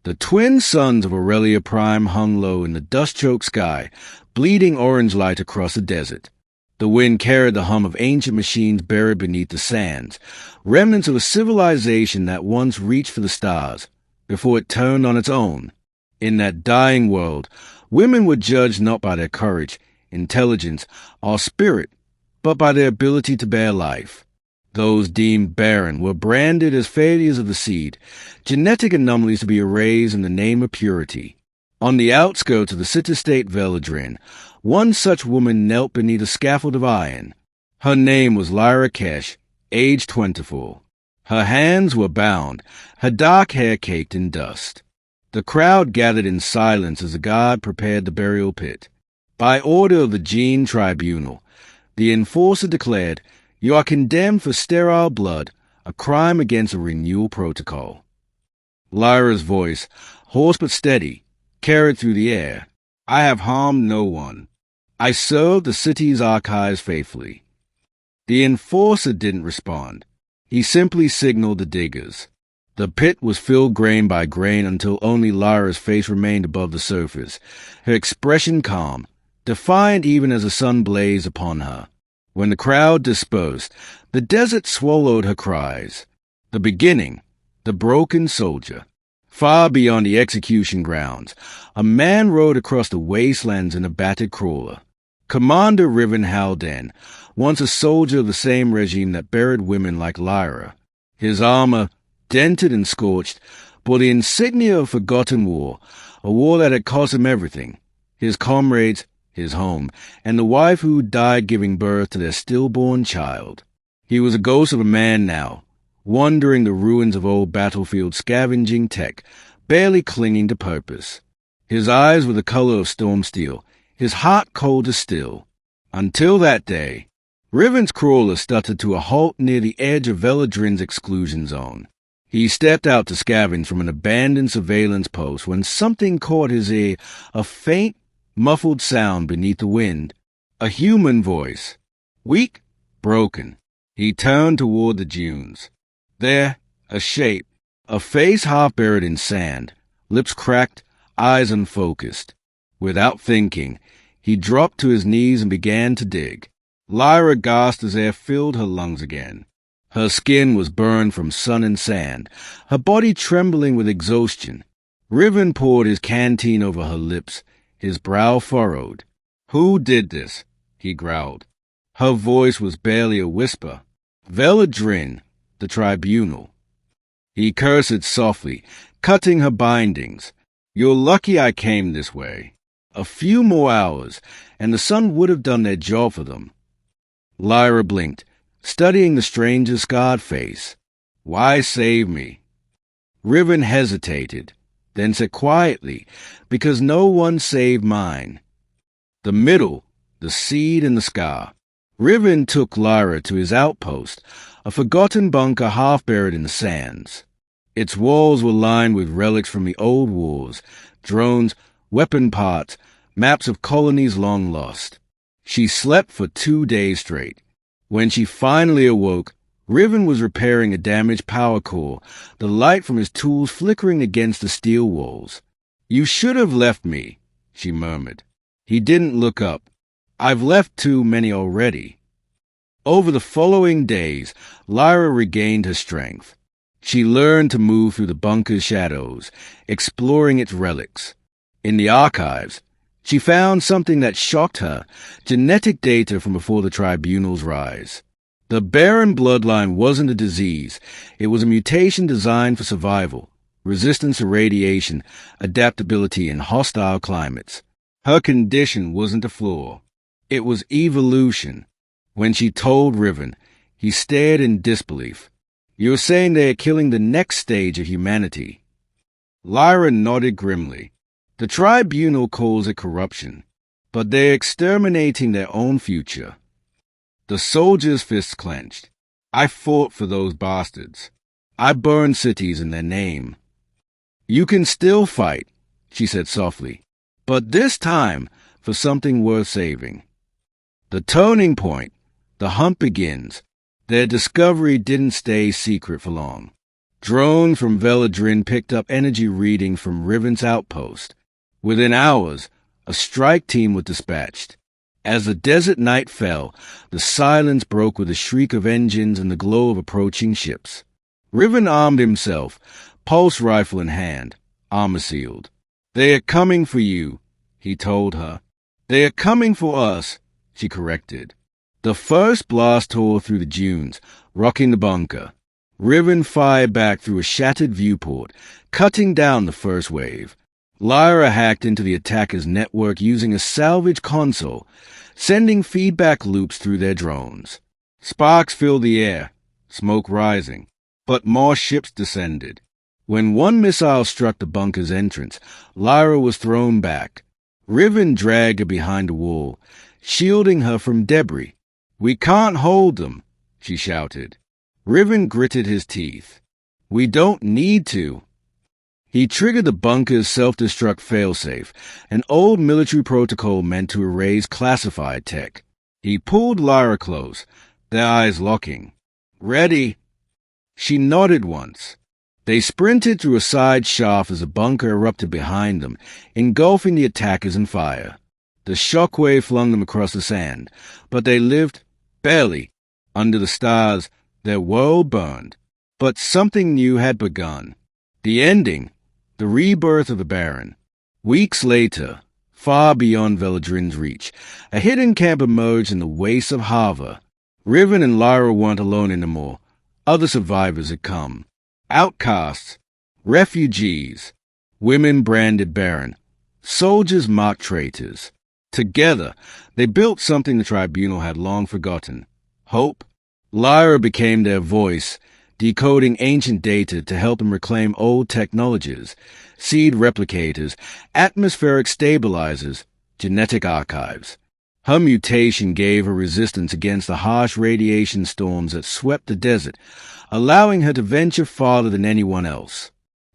The twin suns of Aurelia Prime hung low in the dust-choked sky, bleeding orange light across the desert. The wind carried the hum of ancient machines buried beneath the sands, remnants of a civilization that once reached for the stars, before it turned on its own. In that dying world, women were judged not by their courage, intelligence, or spirit, but by their ability to bear life. Those deemed barren were branded as failures of the seed, genetic anomalies to be erased in the name of purity. On the outskirts of the city-state Veladrin, one such woman knelt beneath a scaffold of iron. Her name was Lyra Kesh, aged 24. Her hands were bound, her dark hair caked in dust. The crowd gathered in silence as the guard prepared the burial pit. By order of the Gene Tribunal, the enforcer declared, "You are condemned for sterile blood, a crime against a renewal protocol." Lyra's voice, hoarse but steady, carried through the air. "I have harmed no one. I served the city's archives faithfully." The enforcer didn't respond. He simply signaled the diggers. The pit was filled grain by grain until only Lyra's face remained above the surface, her expression calm, defiant even as the sun blazed upon her. When the crowd dispersed, the desert swallowed her cries. The beginning, the broken soldier. Far beyond the execution grounds, a man rode across the wastelands in a battered crawler. Commander Riven Halden, once a soldier of the same regime that buried women like Lyra. His armor, dented and scorched, bore the insignia of forgotten war, a war that had cost him everything, his comrades, his home, and the wife who died giving birth to their stillborn child. He was a ghost of a man now, wandering the ruins of old battlefield scavenging tech, barely clinging to purpose. His eyes were the color of storm steel, his heart cold as steel. Until that day, Riven's crawler stuttered to a halt near the edge of Veladrin's exclusion zone. He stepped out to scavenge from an abandoned surveillance post when something caught his ear, a faint, muffled sound beneath the wind. A human voice. Weak, broken. He turned toward the dunes. There, a shape, a face half buried in sand, lips cracked, eyes unfocused. Without thinking, he dropped to his knees and began to dig. Lyra gasped as air filled her lungs again. Her skin was burned from sun and sand, her body trembling with exhaustion. Riven poured his canteen over her lips, his brow furrowed. "Who did this?" he growled. Her voice was barely a whisper. "Veladrin, the tribunal." He cursed softly, cutting her bindings. "You're lucky I came this way. A few more hours, and the sun would have done their job for them." Lyra blinked, studying the stranger's scarred face. "Why save me?" Riven hesitated, then said quietly, "Because no one saved mine." The middle, the seed and the scar. Riven took Lyra to his outpost, a forgotten bunker half buried in the sands. Its walls were lined with relics from the old wars, drones, weapon parts, maps of colonies long lost. She slept for 2 days straight. When she finally awoke, Riven was repairing a damaged power core, the light from his tools flickering against the steel walls. "You should have left me," she murmured. He didn't look up. "I've left too many already." Over the following days, Lyra regained her strength. She learned to move through the bunker's shadows, exploring its relics. In the archives, she found something that shocked her, genetic data from before the tribunal's rise. The barren bloodline wasn't a disease. It was a mutation designed for survival, resistance to radiation, adaptability in hostile climates. Her condition wasn't a flaw. It was evolution. When she told Riven, he stared in disbelief. "You're saying they are killing the next stage of humanity." Lyra nodded grimly. "The tribunal calls it corruption, but they're exterminating their own future." The soldier's fists clenched. "I fought for those bastards. I burned cities in their name." "You can still fight," she said softly, "but this time for something worth saving." The turning point, the hunt begins. Their discovery didn't stay secret for long. Drones from Veladrin picked up energy reading from Riven's outpost. Within hours, a strike team was dispatched. As the desert night fell, the silence broke with a shriek of engines and the glow of approaching ships. Riven armed himself, pulse rifle in hand, armor sealed. "They are coming for you," he told her. "They are coming for us," she corrected. The first blast tore through the dunes, rocking the bunker. Riven fired back through a shattered viewport, cutting down the first wave. Lyra hacked into the attacker's network using a salvage console, sending feedback loops through their drones. Sparks filled the air, smoke rising, but more ships descended. When one missile struck the bunker's entrance, Lyra was thrown back. Riven dragged her behind a wall, shielding her from debris. "We can't hold them," she shouted. Riven gritted his teeth. "We don't need to." He triggered the bunker's self-destruct failsafe, an old military protocol meant to erase classified tech. He pulled Lyra close, their eyes locking. "Ready?" She nodded once. They sprinted through a side shaft as a bunker erupted behind them, engulfing the attackers in fire. The shockwave flung them across the sand, but they lived, barely. Under the stars, their world burned. But something new had begun. The ending. The rebirth of the Baron. Weeks later, far beyond Veladrin's reach, a hidden camp emerged in the wastes of Hava. Riven and Lyra weren't alone anymore. Other survivors had come. Outcasts, refugees, women branded barren, soldiers marked traitors. Together, they built something the Tribunal had long forgotten. Hope. Lyra became their voice, decoding ancient data to help them reclaim old technologies, seed replicators, atmospheric stabilizers, genetic archives. Her mutation gave her resistance against the harsh radiation storms that swept the desert, allowing her to venture farther than anyone else.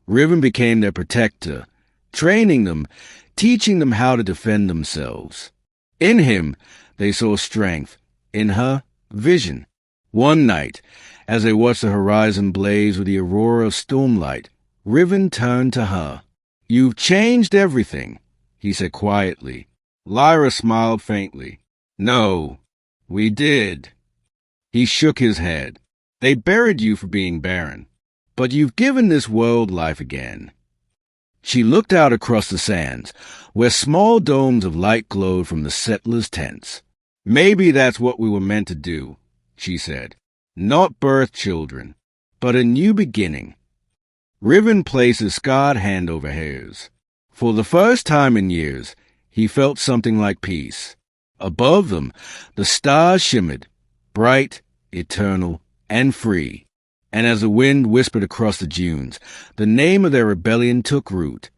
Riven became their protector, training them, teaching them how to defend themselves. In him, they saw strength. In her, vision. One night, as they watched the horizon blaze with the aurora of stormlight, Riven turned to her. "You've changed everything," he said quietly. Lyra smiled faintly. "No, we did." He shook his head. "They buried you for being barren, but you've given this world life again." She looked out across the sands, where small domes of light glowed from the settlers' tents. "Maybe that's what we were meant to do," she said. "Not birth children, but a new beginning." Riven placed his scarred hand over hers. For the first time in years, he felt something like peace. Above them, the stars shimmered, bright, eternal, and free. And as the wind whispered across the dunes, the name of their rebellion took root.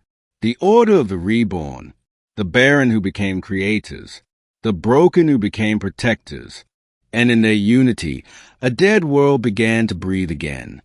The Order of the Reborn, the barren who became creators, the broken who became protectors. And in their unity, a dead world began to breathe again.